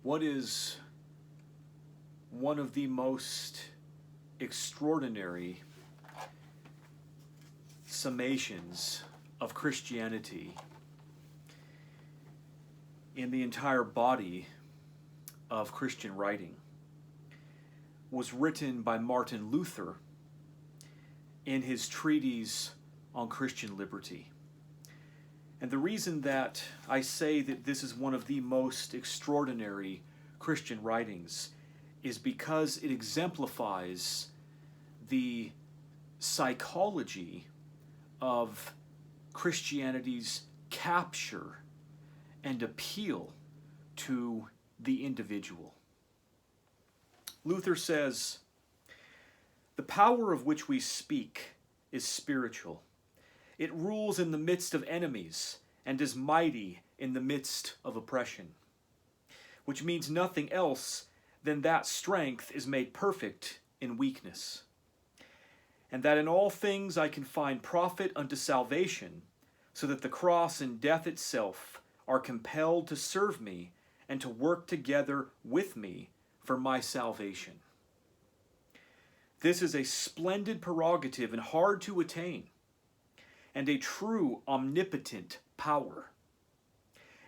What is one of the most extraordinary summations of Christianity in the entire body of Christian writing was written by Martin Luther in his treatise on Christian liberty. And the reason that I say that this is one of the most extraordinary Christian writings is because it exemplifies the psychology of Christianity's capture and appeal to the individual. Luther says, "The power of which we speak is spiritual. It rules in the midst of enemies and is mighty in the midst of oppression, which means nothing else than that strength is made perfect in weakness, and that in all things I can find profit unto salvation, so that the cross and death itself are compelled to serve me and to work together with me for my salvation." This is a splendid prerogative and hard to attain, and a true omnipotent power,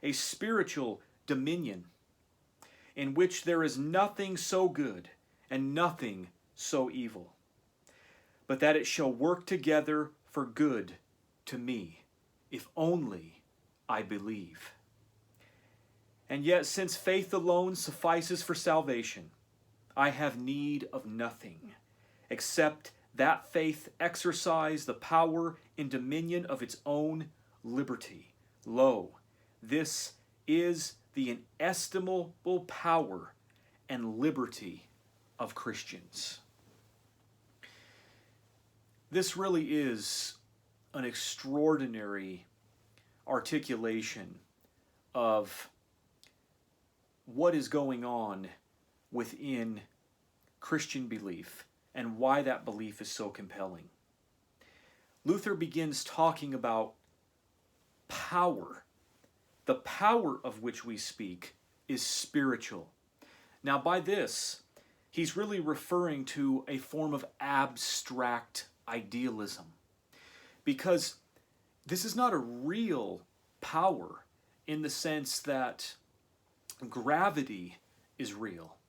a spiritual dominion in which there is nothing so good and nothing so evil, but that it shall work together for good to me, if only I believe. And yet, since faith alone suffices for salvation, I have need of nothing except that faith exercise the power and dominion of its own liberty. Lo, this is the inestimable power and liberty of Christians. This really is an extraordinary articulation of what is going on within Christian belief and why that belief is so compelling. Luther begins talking about power. The power of which we speak is spiritual. Now, by this, he's really referring to a form of abstract idealism, because this is not a real power in the sense that gravity is real,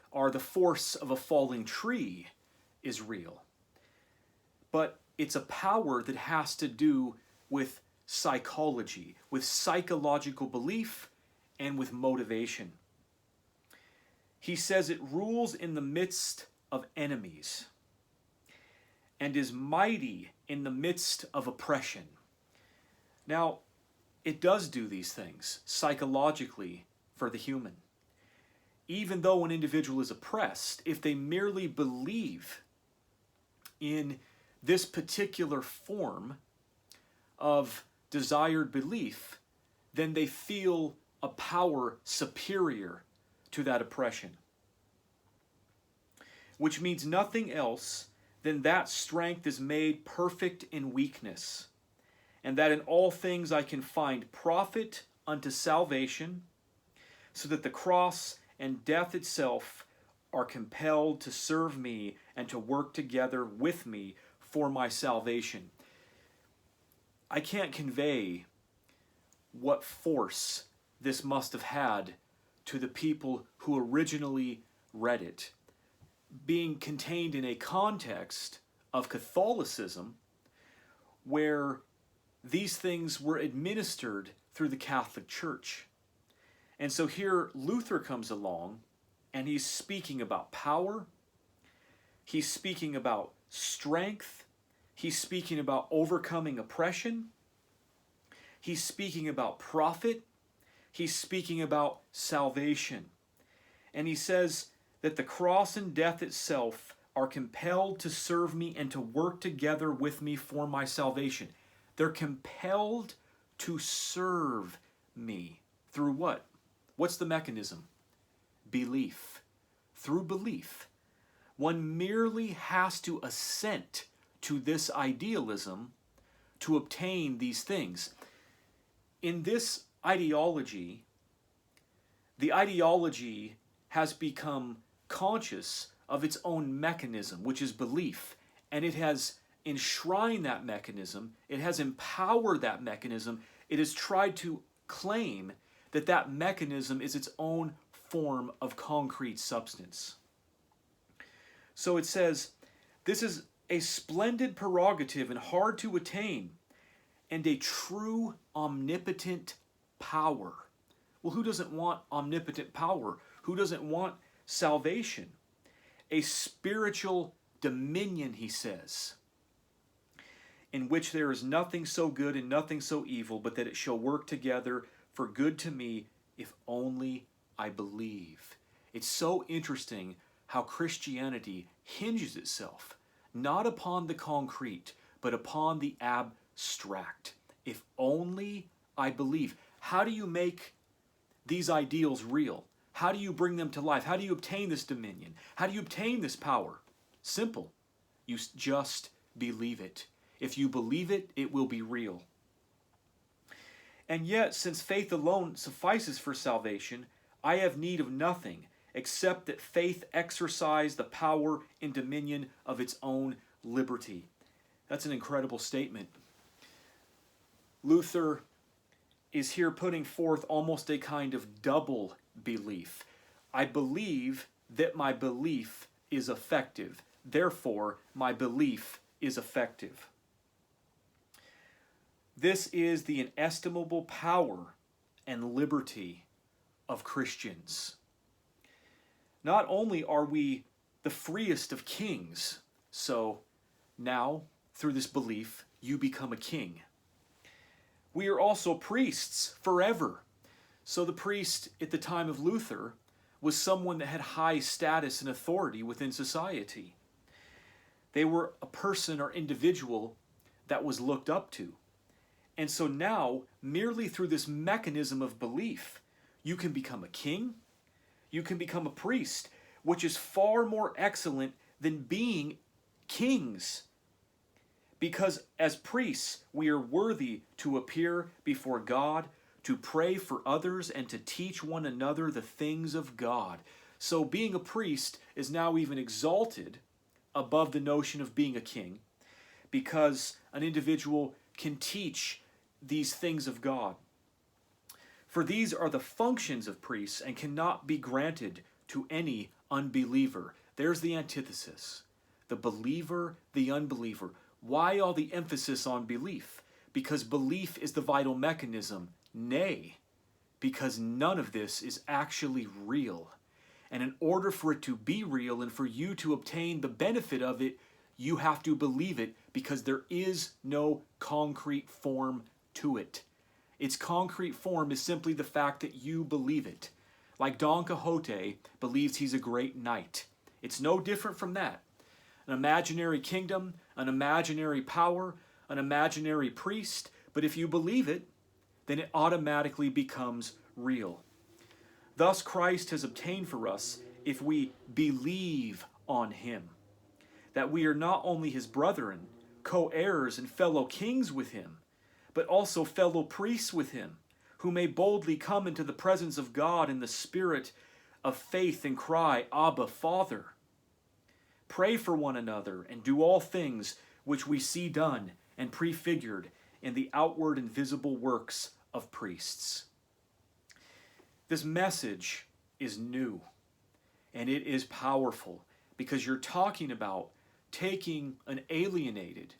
or the force of a falling tree is real. But it's a power that has to do with psychology, with psychological belief, and with motivation. He says it rules in the midst of enemies and is mighty in the midst of oppression. Now, it does do these things psychologically for the human. Even though an individual is oppressed, if they merely believe in this particular form of desired belief, then they feel a power superior to that oppression, which means nothing else than that strength is made perfect in weakness, and that in all things I can find profit unto salvation, so that the cross and death itself are compelled to serve me and to work together with me for my salvation. I can't convey what force this must have had to the people who originally read it, being contained in a context of Catholicism where these things were administered through the Catholic Church. And so here Luther comes along and he's speaking about power, he's speaking about strength, he's speaking about overcoming oppression, he's speaking about profit, he's speaking about salvation. And he says that the cross and death itself are compelled to serve me and to work together with me for my salvation. They're compelled to serve me. Through what? What's the mechanism? Belief. Through belief. One merely has to assent to this idealism to obtain these things. In this ideology, The ideology has become conscious of its own mechanism, which is belief, and it has enshrined that mechanism, it has empowered that mechanism, it has tried to claim that that mechanism is its own form of concrete substance. So it says, this is a splendid prerogative and hard to attain, and a true omnipotent power. Well, who doesn't want omnipotent power? Who doesn't want salvation? A spiritual dominion, he says, in which there is nothing so good and nothing so evil, but that it shall work together for good to me if only I believe. It's so interesting how Christianity hinges itself not upon the concrete, but upon the abstract. If only I believe. How do you make these ideals real? How do you bring them to life? How do you obtain this dominion? How do you obtain this power? Simple. You just believe it. If you believe it, it will be real. And yet, since faith alone suffices for salvation, I have need of nothing except that faith exercise the power and dominion of its own liberty. That's an incredible statement. Luther is here putting forth almost a kind of double belief. I believe that my belief is effective. Therefore, my belief is effective. This is the inestimable power and liberty of Christians. Not only are we the freest of kings, so now, through this belief, you become a king. We are also priests forever. So the priest at the time of Luther was someone that had high status and authority within society. They were a person or individual that was looked up to. And so now, merely through this mechanism of belief, you can become a king, you can become a priest, which is far more excellent than being kings. Because as priests, we are worthy to appear before God, to pray for others, and to teach one another the things of God. So being a priest is now even exalted above the notion of being a king, because an individual can teach these things of God. For these are the functions of priests and cannot be granted to any unbeliever. There's the antithesis. The believer, the unbeliever. Why all the emphasis on belief? Because belief is the vital mechanism. Nay, because none of this is actually real. And in order for it to be real and for you to obtain the benefit of it, you have to believe it, because there is no concrete form to it. Its concrete form is simply the fact that you believe it. Like Don Quixote believes he's a great knight. It's no different from that. An imaginary kingdom, an imaginary power, an imaginary priest, but if you believe it, then it automatically becomes real. Thus Christ has obtained for us, if we believe on him, that we are not only his brethren, co-heirs and fellow kings with him, but also fellow priests with him, who may boldly come into the presence of God in the spirit of faith and cry, Abba, Father. Pray for one another and do all things which we see done and prefigured in the outward and visible works of priests. This message is new, and it is powerful, because you're talking about taking an alienated,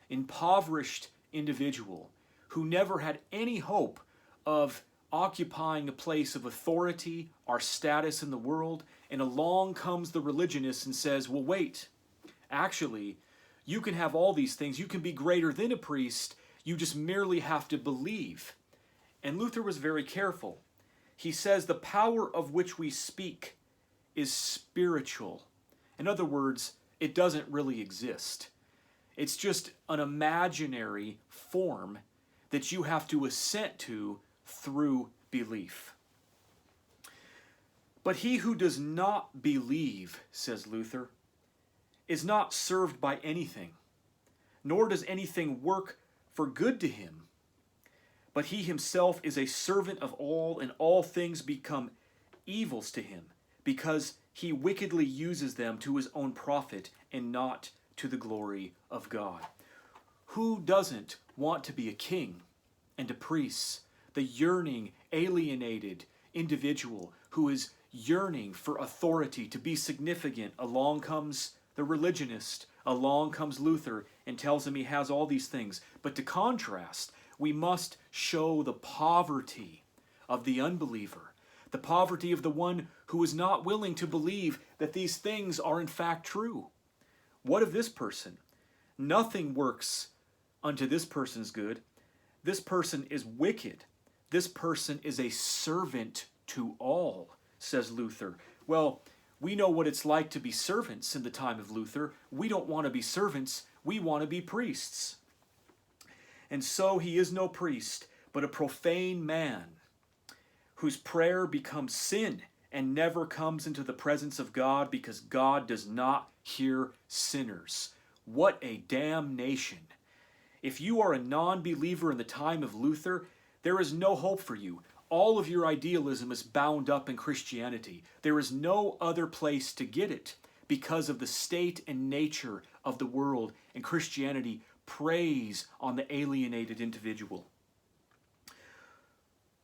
impoverished individual who never had any hope of occupying a place of authority or status in the world, and along comes the religionist and says, well, wait, actually, you can have all these things. You can be greater than a priest. You just merely have to believe. And Luther was very careful. He says the power of which we speak is spiritual. In other words, it doesn't really exist. It's just an imaginary form that you have to assent to through belief. But he who does not believe, says Luther, is not served by anything, nor does anything work for good to him. But he himself is a servant of all, and all things become evils to him, because he wickedly uses them to his own profit and not to the glory of God. Who doesn't want to be a king and a priest, the yearning, alienated individual who is yearning for authority, to be significant? Along comes the religionist, along comes Luther and tells him he has all these things. But to contrast, we must show the poverty of the unbeliever, the poverty of the one who is not willing to believe that these things are in fact true. What of this person? Nothing works unto this person's good. This person is wicked. This person is a servant to all, says Luther. Well, we know what it's like to be servants in the time of Luther. We don't want to be servants. We want to be priests. And so he is no priest, but a profane man whose prayer becomes sin and never comes into the presence of God, because God does not hear sinners. What a damnation. If you are a non-believer in the time of Luther, there is no hope for you. All of your idealism is bound up in Christianity. There is no other place to get it because of the state and nature of the world, and Christianity preys on the alienated individual.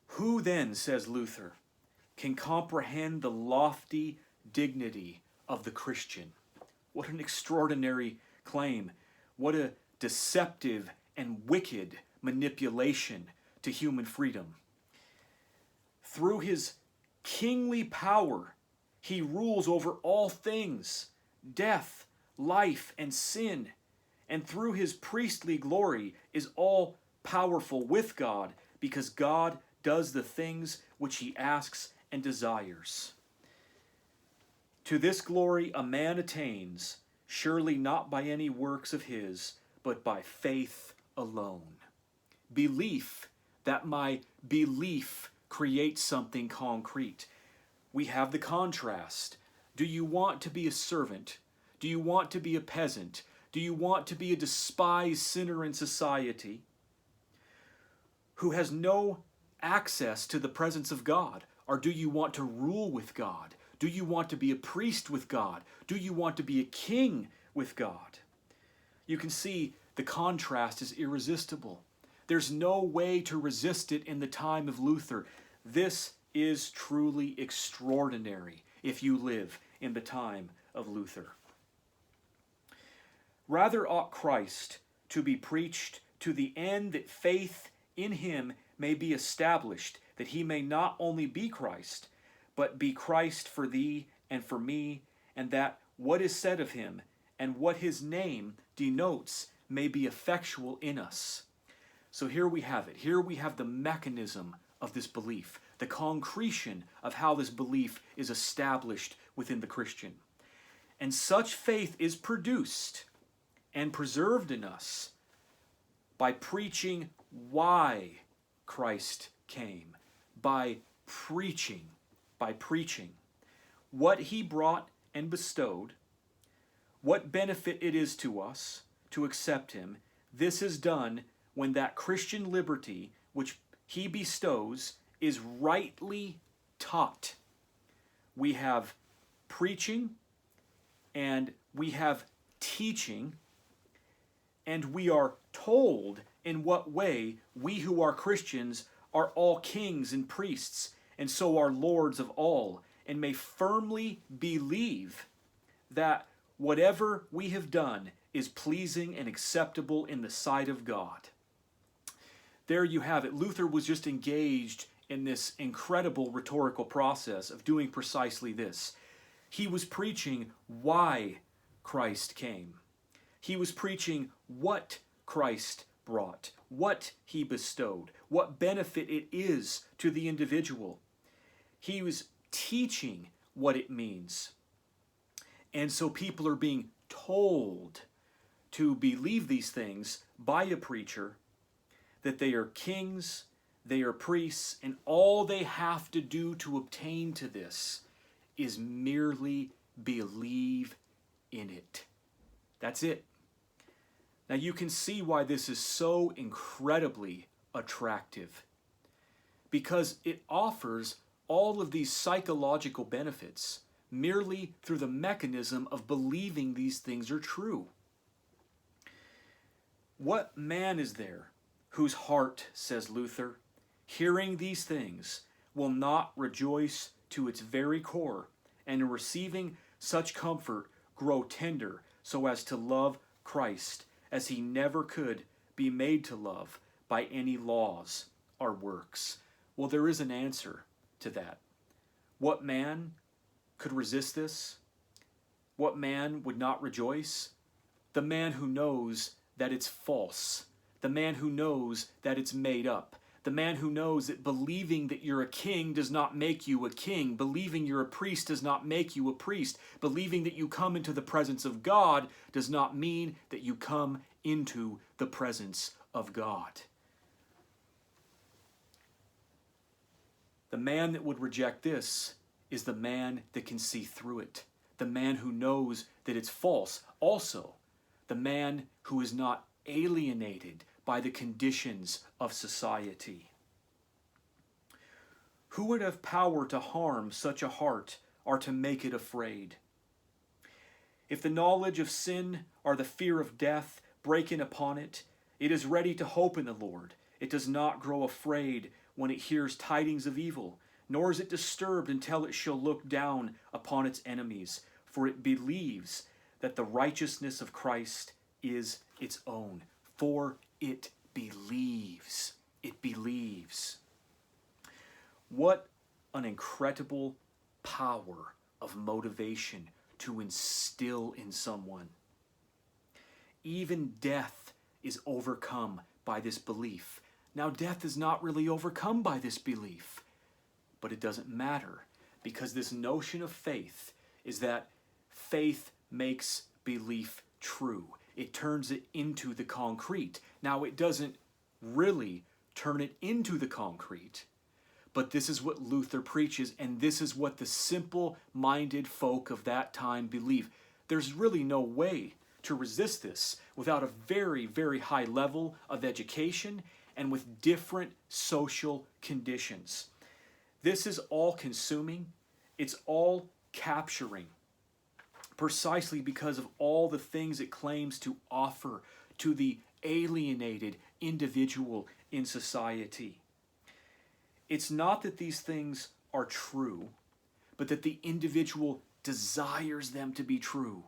Who then, says Luther, can comprehend the lofty dignity of the Christian? What an extraordinary claim. What a deceptive and wicked manipulation to human freedom. Through his kingly power, he rules over all things, death, life, and sin. And through his priestly glory is all powerful with God, because God does the things which he asks and desires. To this glory a man attains, surely not by any works of his, but by faith alone. Belief, that my belief creates something concrete. We have the contrast. Do you want to be a servant? Do you want to be a peasant? Do you want to be a despised sinner in society who has no access to the presence of God? Or do you want to rule with God? Do you want to be a priest with God? Do you want to be a king with God? You can see the contrast is irresistible. There's no way to resist it in the time of Luther. This is truly extraordinary if you live in the time of Luther. Rather ought Christ to be preached to the end that faith in him may be established, that he may not only be Christ, but be Christ for thee and for me, and that what is said of him and what his name denotes may be effectual in us. So here we have it. Here we have the mechanism of this belief, the concretion of how this belief is established within the Christian. And such faith is produced and preserved in us by preaching why Christ came, by preaching what he brought and bestowed, what benefit it is to us to accept him. This is done when that Christian liberty which he bestows is rightly taught. We have preaching and we have teaching, and we are told in what way we who are Christians are all kings and priests, and so are lords of all, and may firmly believe that whatever we have done is pleasing and acceptable in the sight of God. There you have it. Luther was just engaged in this incredible rhetorical process of doing precisely this. He was preaching why Christ came. He was preaching what Christ brought, what he bestowed, what benefit it is to the individual. He was teaching what it means. And so people are being told to believe these things by a preacher, that they are kings, they are priests, and all they have to do to obtain to this is merely believe in it. That's it. Now you can see why this is so incredibly attractive, because it offers all of these psychological benefits merely through the mechanism of believing these things are true. What man is there whose heart, says Luther, hearing these things, will not rejoice to its very core, and in receiving such comfort grow tender so as to love Christ as he never could be made to love by any laws or works? Well, there is an answer to that. What man could resist this? What man would not rejoice? The man who knows that it's false. The man who knows that it's made up. The man who knows that believing that you're a king does not make you a king. Believing you're a priest does not make you a priest. Believing that you come into the presence of God does not mean that you come into the presence of God. The man that would reject this is the man that can see through it. The man who knows that it's false. Also, the man who is not alienated by the conditions of society. Who would have power to harm such a heart or to make it afraid? If the knowledge of sin or the fear of death break in upon it, it is ready to hope in the Lord. It does not grow afraid when it hears tidings of evil, nor is it disturbed until it shall look down upon its enemies, for it believes that the righteousness of Christ is its own. For it believes. It believes. What an incredible power of motivation to instill in someone. Even death is overcome by this belief. Now, death is not really overcome by this belief, but it doesn't matter, because this notion of faith is that faith makes belief true. It turns it into the concrete. Now, it doesn't really turn it into the concrete, but this is what Luther preaches, and this is what the simple-minded folk of that time believe. There's really no way to resist this without a very, very high level of education and with different social conditions. This is all-consuming. It's all capturing, precisely because of all the things it claims to offer to the alienated individual in society. It's not that these things are true, but that the individual desires them to be true.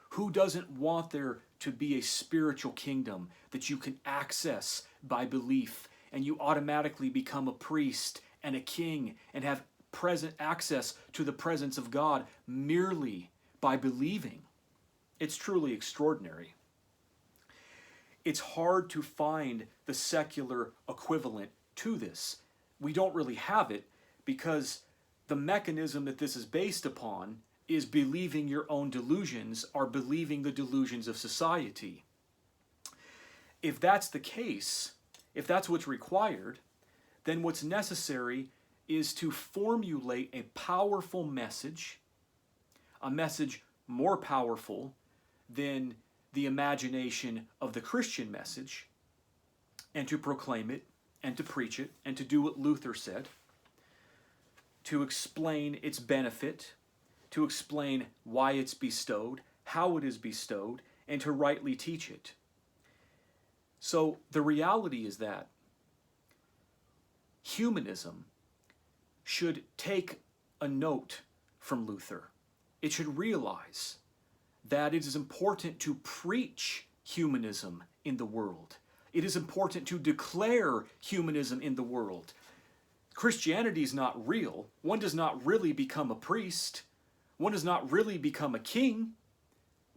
Who doesn't want there to be a spiritual kingdom that you can access by belief, and you automatically become a priest and a king and have present access to the presence of God merely by believing? It's truly extraordinary. It's hard to find the secular equivalent to this. We don't really have it because the mechanism that this is based upon is believing your own delusions or believing the delusions of society. If that's the case, if that's what's required, then what's necessary is to formulate a powerful message, a message more powerful than the imagination of the Christian message, and to proclaim it, and to preach it, and to do what Luther said, to explain its benefit, to explain why it's bestowed, how it is bestowed, and to rightly teach it. So the reality is that humanism should take a note from Luther. It should realize that it is important to preach humanism in the world. It is important to declare humanism in the world. Christianity is not real. One does not really become a priest. One does not really become a king.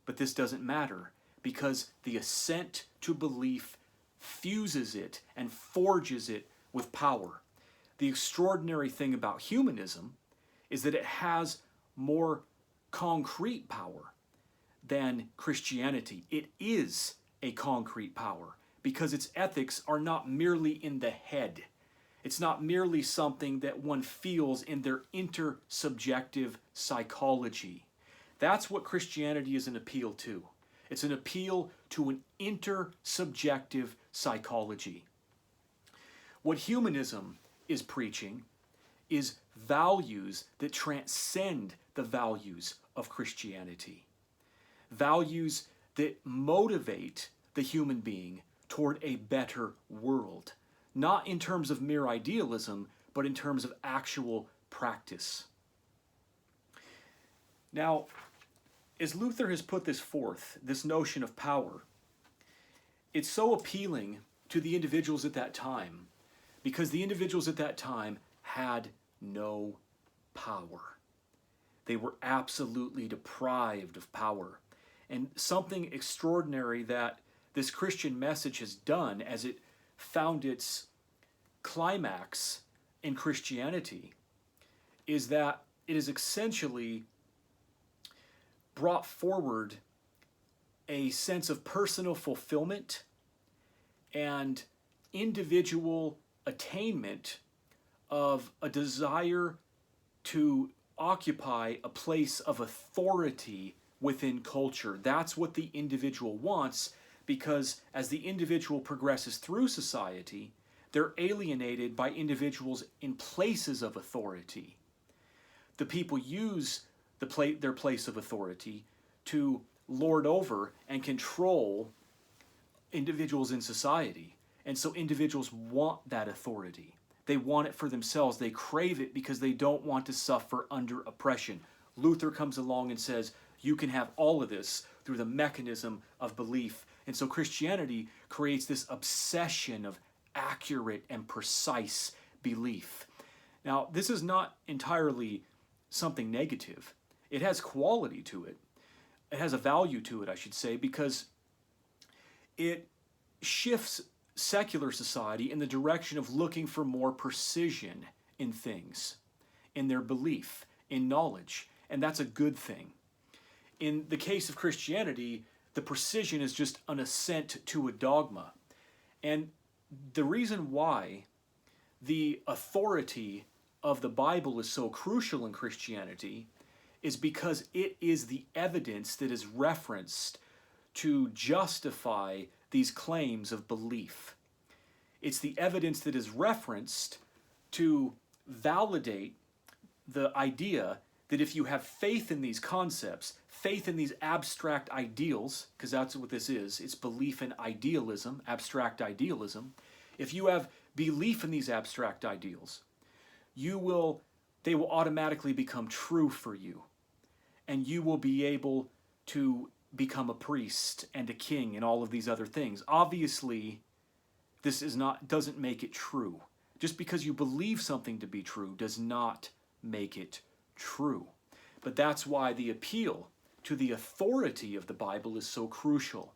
But this doesn't matter because the assent to belief fuses it and forges it with power. The extraordinary thing about humanism is that it has more concrete power than Christianity. It is a concrete power because its ethics are not merely in the head. It's not merely something that one feels in their intersubjective psychology. That's what Christianity is an appeal to. It's an appeal to an intersubjective psychology. What humanism is preaching is values that transcend the values of Christianity. Values that motivate the human being toward a better world, not in terms of mere idealism, but in terms of actual practice. Now, as Luther has put this forth, this notion of power, it's so appealing to the individuals at that time, because the individuals at that time had no power. They were absolutely deprived of power. And something extraordinary that this Christian message has done as it found its climax in Christianity is that it has essentially brought forward a sense of personal fulfillment and individual attainment of a desire to occupy a place of authority within culture. That's what the individual wants, because as the individual progresses through society, they're alienated by individuals in places of authority. The people use their place of authority to lord over and control individuals in society. And so individuals want that authority. They want it for themselves. They crave it because they don't want to suffer under oppression. Luther comes along and says, you can have all of this through the mechanism of belief. And so Christianity creates this obsession of accurate and precise belief. Now, this is not entirely something negative. It has quality to it. It has a value to it, I should say, because it shifts secular society in the direction of looking for more precision in things, in their belief, in knowledge, and that's a good thing. In the case of Christianity, the precision is just an assent to a dogma. And the reason why the authority of the Bible is so crucial in Christianity is because it is the evidence that is referenced to justify these claims of belief. It's the evidence that is referenced to validate the idea that if you have faith in these concepts, faith in these abstract ideals, because that's what this is, it's belief in idealism, abstract idealism. If you have belief in these abstract ideals, they will automatically become true for you. And you will be able to become a priest and a king and all of these other things. Obviously, this doesn't make it true. Just because you believe something to be true does not make it true. But that's why the appeal to the authority of the Bible is so crucial.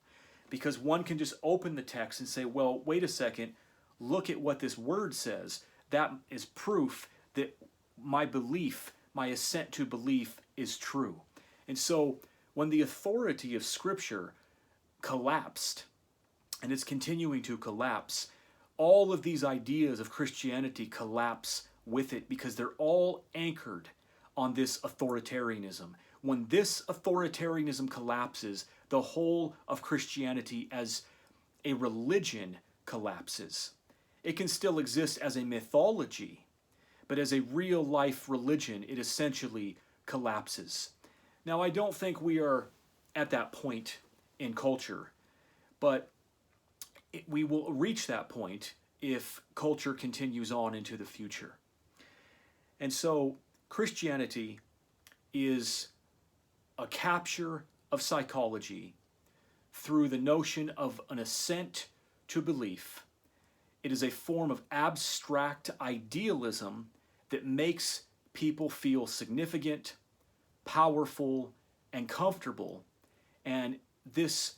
Because one can just open the text and say, well, wait a second, look at what this word says. That is proof that my belief, my assent to belief is true. And so when the authority of Scripture collapsed, and it's continuing to collapse, all of these ideas of Christianity collapse with it because they're all anchored on this authoritarianism. When this authoritarianism collapses, the whole of Christianity as a religion collapses. It can still exist as a mythology, but as a real-life religion, it essentially collapses. Now, I don't think we are at that point in culture, but we will reach that point if culture continues on into the future. And so, Christianity is a capture of psychology through the notion of an assent to belief. It is a form of abstract idealism that makes people feel significant, powerful, and comfortable. And these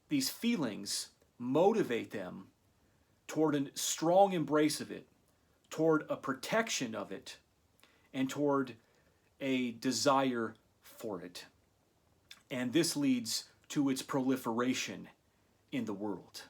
feelings motivate them toward a strong embrace of it, toward a protection of it, and toward a desire for it. And this leads to its proliferation in the world.